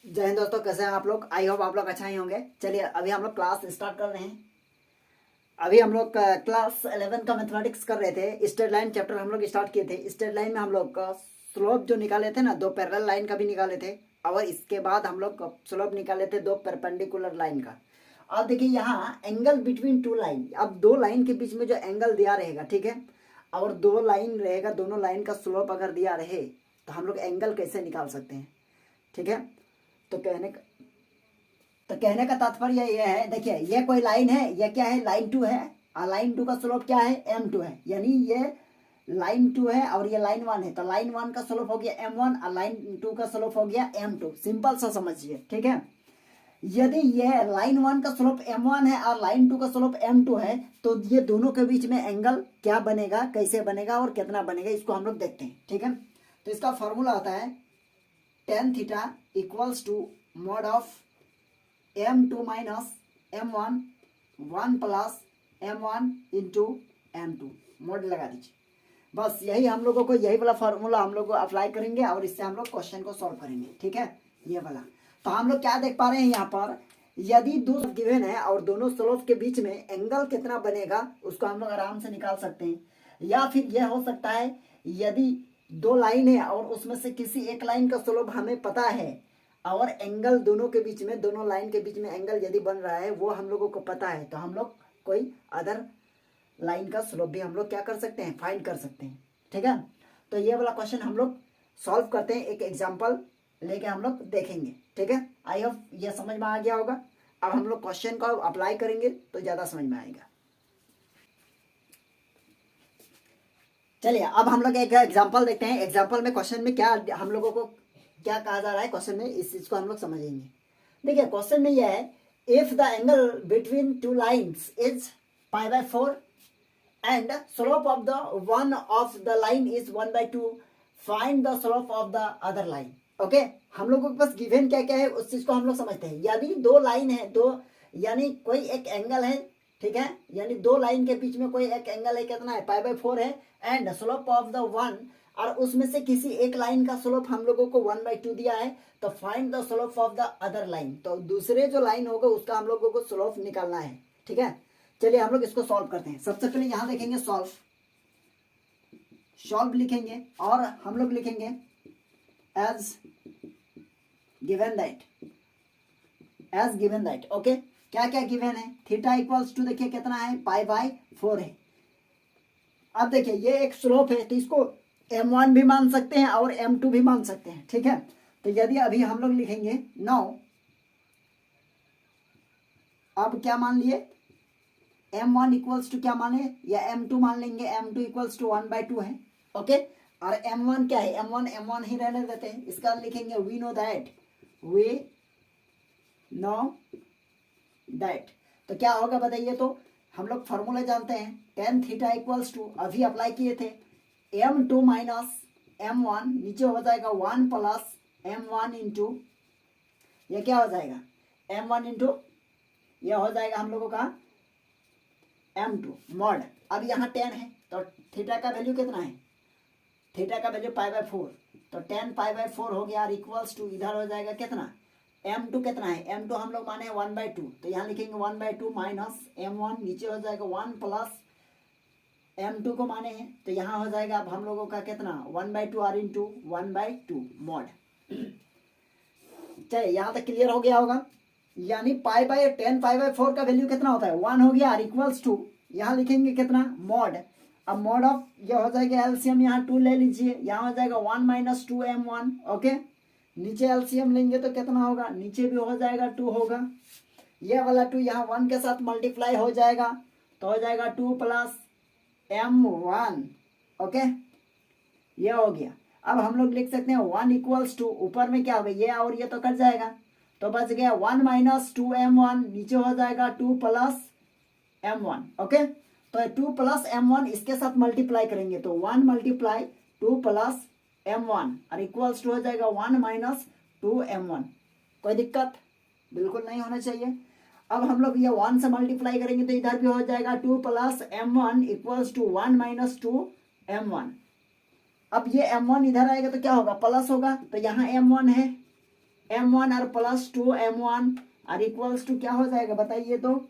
जय हिंद दोस्तों, कैसे हैं आप लोग। आई होप आप लोग अच्छा ही होंगे। चलिए अभी हम लोग क्लास स्टार्ट कर रहे हैं। अभी हम लोग क्लास 11 का मैथमेटिक्स कर रहे थे। स्ट्रेट लाइन चैप्टर हम लोग स्टार्ट किए थे। स्ट्रेट लाइन में हम लोग का स्लोप जो निकाले थे ना, दो पैरेलल लाइन का भी निकाले थे, और इसके बाद हम लोग स्लोप निकाले थे दो परपेंडिकुलर लाइन का। अब देखिए यहाँ एंगल बिटवीन टू लाइन, अब दो लाइन के बीच में जो एंगल दिया रहेगा, ठीक है, और दो लाइन रहेगा, दोनों लाइन का स्लोप अगर दिया रहे तो हम लोग एंगल कैसे निकाल सकते हैं, ठीक है। तो कहने का तात्पर्य ये है, देखिए ये कोई लाइन है, ये क्या है, लाइन टू है, और लाइन टू का स्लोप क्या है, m2 है, यानी ये लाइन टू है और ये लाइन वन है, तो लाइन वन का स्लोप हो गया m1 और लाइन टू का स्लोप हो गया m2। सिंपल सा समझिए, ठीक है। यदि ये लाइन वन का स्लोप m1 है और लाइन टू का स्लोप m2 है, तो ये दोनों के बीच में एंगल क्या बनेगा, कैसे बनेगा और कितना बनेगा, इसको हम लोग देखते हैं, ठीक है। तो इसका फॉर्मूला होता है tan theta equals to mod of m2 minus m1 1 plus m1 into m2, mod लगा दीजिए। बस यही हम लोगों को, यही वाला फार्मूला हम लोग को अप्लाई करेंगे और इससे हम लोग क्वेश्चन को सॉल्व करेंगे, ठीक है, ये वाला। तो हम लोग क्या देख पा रहे हैं यहाँ पर, यदि दो गिवन है और दोनों स्लोप के बीच में एंगल कितना बनेगा उसको हम लोग आराम से निकाल सकते हैं। या फिर यह हो सकता है, यदि दो लाइन है और उसमें से किसी एक लाइन का स्लोप हमें पता है और एंगल दोनों के बीच में, दोनों लाइन के बीच में एंगल यदि बन रहा है वो हम लोगों को पता है, तो हम लोग कोई अदर लाइन का स्लोप भी हम लोग क्या कर सकते हैं, फाइंड कर सकते हैं, ठीक है। तो ये वाला क्वेश्चन हम लोग सॉल्व करते हैं, एक एग्जांपल लेके हम लोग देखेंगे, ठीक है। आई होप ये समझ में आ गया होगा। अब हम लोग क्वेश्चन को अप्लाई करेंगे तो ज़्यादा समझ में आएगा। चलिए अब हम लोग एक एग्जाम्पल देखते हैं। एग्जाम्पल में क्वेश्चन में क्या हम लोगों को क्या कहा जा रहा है, क्वेश्चन में इस चीज को हम लोग समझेंगे। देखिए क्वेश्चन में यह है, if the angle between two lines is π/4 and slope of the one of the line is 1/2, find the slope of the other line. Okay, हम लोगों के पास गिवन क्या क्या है उस चीज को हम लोग समझते हैं। यदि दो लाइन है, दो यानी कोई एक एंगल है, ठीक है, यानी दो लाइन के बीच में कोई एक एंगल है, कितना है, π/4 है, and slope of the one, और उसमें से किसी एक लाइन का स्लोप हम लोगों को 1/2 दिया है, तो find the slope of the other line. तो दूसरे जो लाइन होगा उसका हम लोगों को स्लोप निकालना है, ठीक है। चलिए हम लोग इसको सॉल्व करते हैं। सबसे पहले यहाँ देखेंगे सॉल्व लिखेंगे और हम लोग लिखेंगे एज गिवन दैट। ओके, क्या क्या गिवन है, थीटा इक्वल्स टू, देखिए कितना है, π/4 है। अब देखिए ये एक स्लोप है, तो इसको m1 भी मान सकते हैं और m2 भी मान सकते हैं, ठीक है। तो यदि अभी हम लोग लिखेंगे नाउ, अब क्या मान लिए, m1 इक्वल्स टू क्या माने, या m2 मान लेंगे, m2 इक्वल्स टू 1/2 है। ओके, और m1 क्या है, m1 ही रहने देते हैं। इसका लिखेंगे वी नो दैट। तो क्या होगा बताइए, तो हम लोग फॉर्मूला जानते हैं, tan थीटा इक्वल्स टू, अभी अप्लाई किए थे, m2 माइनस m1, नीचे हो जाएगा 1 प्लस m1 इंटू, यह क्या हो जाएगा, m1 इंटू, यह हो जाएगा हम लोगों का m2 मॉड। अब यहाँ tan है तो थीटा का वैल्यू कितना है, थीटा का वैल्यू π/4, तो tan π/4 हो गया, और इक्वल्स टू इधर हो जाएगा कितना, m2 कितना है, m2 हम लोग माने 1/2, तो यहाँ लिखेंगे 1/2 माइनस m1, नीचे हो जाएगा 1 प्लस m2 को माने हैं, तो यहाँ हो जाएगा अब हम लोगों का कितना, 1/2 और इंटू 1/2 मॉड। चलिए यहाँ तक क्लियर हो गया होगा। यानी tan π/4 का वैल्यू कितना होता है, 1 हो गया, और इक्वल्स टू यहाँ लिखेंगे कितना, मॉड। अब मॉड ऑफ, यह हो जाएगा एलसीएम, यहाँ 2 ले लीजिए, यहाँ हो जाएगा 1 माइनस 2m1। ओके, नीचे एलसीएम लेंगे तो कितना होगा, नीचे भी हो जाएगा 2 होगा, यह वाला 2 यहाँ 1 के साथ मल्टीप्लाई हो जाएगा, तो हो जाएगा 2 प्लस m1। ओके, ये हो गया। अब हम लोग लिख सकते हैं 1 इक्वल्स टू, ऊपर में क्या होगा, ये और ये तो कट जाएगा, तो बच गया 1 माइनस 2m1, नीचे हो जाएगा 2 प्लस m1। ओके, तो 2 प्लस m1 इसके साथ मल्टीप्लाई करेंगे, तो 1 मल्टीप्लाई 2 प्लस m1 और इक्वल्स टू हो जाएगा 1 माइनस 2m1। कोई दिक्कत बिल्कुल नहीं होना चाहिए। अब हम लोग ये 1 से मल्टीप्लाई करेंगे तो इधर भी हो जाएगा 2 plus m1 equals to 1 minus 2m1। अब ये m1 इधर आएगा तो क्या होगा, प्लस होगा, तो यहाँ m1 है, m1 और प्लस 2m1 और इक्वल्स टू क्या हो जाएगा बताइए तो।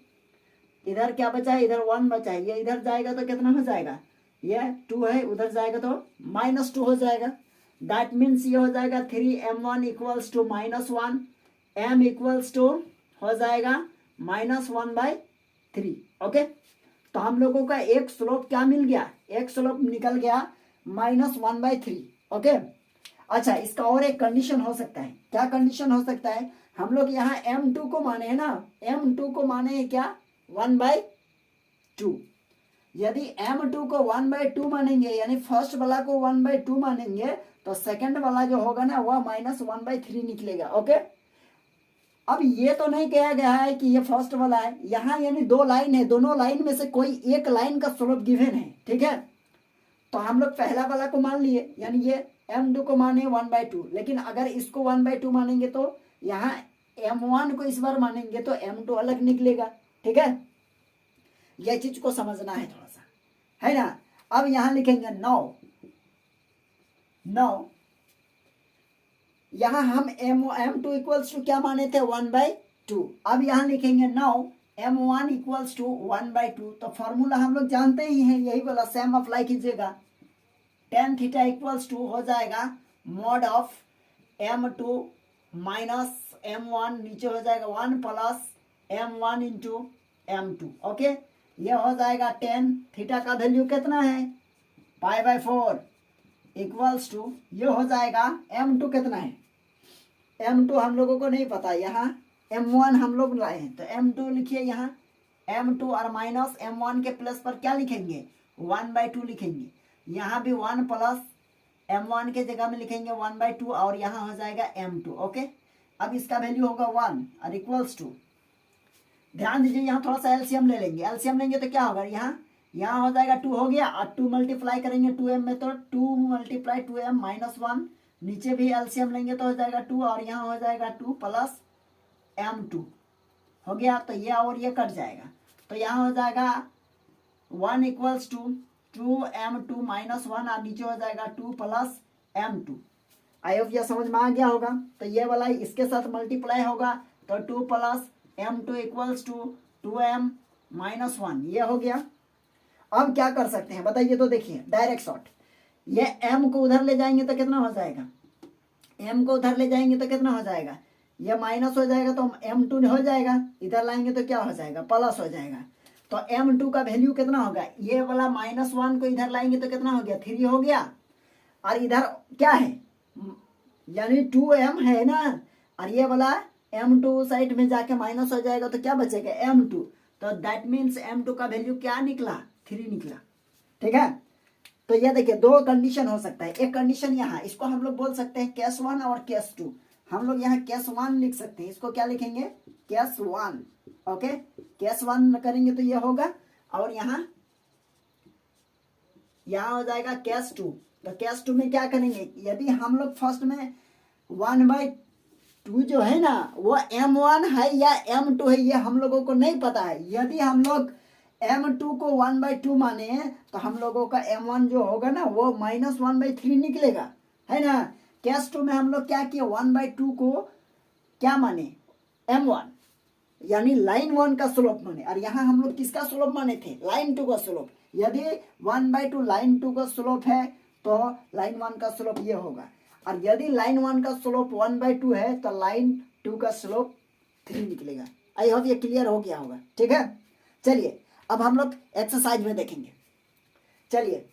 इधर क्या बचा है, इधर 1 बचा है, ये इधर जाएगा तो कितना हो जाएगा, ये 2 है, उधर जाएगा तो -2 हो जाएगा। दैट मीन्स ये हो जाएगा 3m1 equals to -1, m equals to हो जाएगा -1/3। ओके, तो हम लोगों का एक स्लोप क्या मिल गया, एक स्लोप निकल गया -1/3। ओके, अच्छा इसका और एक कंडीशन हो सकता है, क्या कंडीशन हो सकता है, हम लोग यहाँ m2 को माने हैं ना, m2 को माने हैं क्या 1/2। यदि m2 को 1/2 मानेंगे यानी फर्स्ट वाला को 1/2 मानेंगे तो सेकंड वाला जो होगा ना वह -1/3 निकलेगा। ओके, अब ये तो नहीं कहा गया है कि ये फर्स्ट वाला है, यहाँ यानी दो लाइन है, दोनों लाइन में से कोई एक लाइन का स्लोप गिवन है। ठीक है, तो हम लोग पहला वाला को मान लिए यानी ये m2 को माने 1/2, लेकिन अगर इसको 1/2 मानेंगे तो यहाँ m1 को इस बार मानेंगे तो m2 अलग निकलेगा। ठीक है, यह चीज को समझना है थोड़ा सा, है ना। अब यहां लिखेंगे 9 यहां हम m2 इक्वल्स टू क्या माने थे 1/2। अब यहां लिखेंगे 9 m1 इक्वल्स टू 1/2। तो फॉर्मूला हम लोग जानते ही हैं, यही वाला सेम अप्लाई कीजिएगा। tan थीटा इक्वल्स टू हो जाएगा mod of m2 minus m1, नीचे हो जाएगा 1 plus m1 into m2। Okay, ये हो जाएगा tan थीटा का वैल्यू कितना है π/4 इक्वल्स टू ये हो जाएगा m2 कितना है, m2 हम लोगों को नहीं पता, यहाँ m1 हम लोग लाए हैं तो m2 लिखिए, यहाँ m2 और माइनस m1 के प्लस पर क्या लिखेंगे 1/2 लिखेंगे, यहाँ भी 1 प्लस m1 के जगह में लिखेंगे 1/2 और यहाँ हो जाएगा m2। ओके, अब इसका वैल्यू होगा 1 और इक्वल्स टू, ध्यान दीजिए यहाँ थोड़ा सा एलसीएम ले लेंगे, एलसीएम लेंगे तो क्या होगा, यहाँ हो जाएगा 2 हो गया और 2 मल्टीप्लाई करेंगे 2m में तो 2 मल्टीप्लाई 2m -1, नीचे भी एलसीएम लेंगे तो हो जाएगा 2 और यहाँ हो जाएगा 2 प्लस m2 हो गया, तो ये और ये कट जाएगा, तो यहाँ हो जाएगा 1 इक्वल्स टू 2m2 -1 और नीचे हो जाएगा 2 प्लस m2। आई होप यह समझ में आ गया होगा। तो ये वाला इसके साथ मल्टीप्लाई होगा तो 2 plus m2 equals to 2m -1, ये हो गया। अब क्या कर सकते हैं बताइए तो, देखिए डायरेक्ट शॉट, ये m को उधर ले जाएंगे तो कितना हो जाएगा, m को उधर ले जाएंगे तो कितना हो जाएगा, ये माइनस हो जाएगा तो m2 हो जाएगा, इधर लाएंगे तो क्या हो जाएगा प्लस हो जाएगा, तो m2 का वैल्यू कितना होगा, ये वाला -1 को इधर लाएंगे तो कितना हो गया 3 हो गया, और इधर क्या है यानी 2m है ना, और ये वाला m2 साइड में जाके माइनस हो जाएगा तो क्या बचेगा m2, तो दैट मीन्स m2 का वैल्यू क्या निकला 3 निकला। ठीक है, तो ये देखिए दो कंडीशन हो सकता है, एक कंडीशन यहाँ इसको हम लोग बोल सकते हैं केस 1 और केस 2, हम लोग यहाँ केस 1 लिख सकते हैं, इसको क्या लिखेंगे केस 1। ओके, केस 1 करेंगे तो ये होगा, और यहाँ हो जाएगा केस 2। तो केस 2 में क्या करेंगे, यदि हम लोग फर्स्ट में 1/2 जो है ना वो m1 है या m2 है ये हम लोगों को नहीं पता है, यदि हम लोग m2 को 1/2 माने तो हम लोगों का m1 जो होगा ना वो -1/3 निकलेगा, है ना। केस 2 में हम लोग क्या किए 1/2 को क्या माने m1 यानी लाइन 1 का स्लोप माने, और यहाँ हम लोग किसका स्लोप माने थे लाइन 2 का स्लोप, यदि 1/2 लाइन 2 का स्लोप है तो लाइन 1 का स्लोप ये होगा, और यदि लाइन 1 का स्लोप 1/2 है तो लाइन 2 का स्लोप 3 निकलेगा। आई होप ये क्लियर हो गया होगा। ठीक है, चलिए अब हम लोग एक्सरसाइज में देखेंगे। चलिए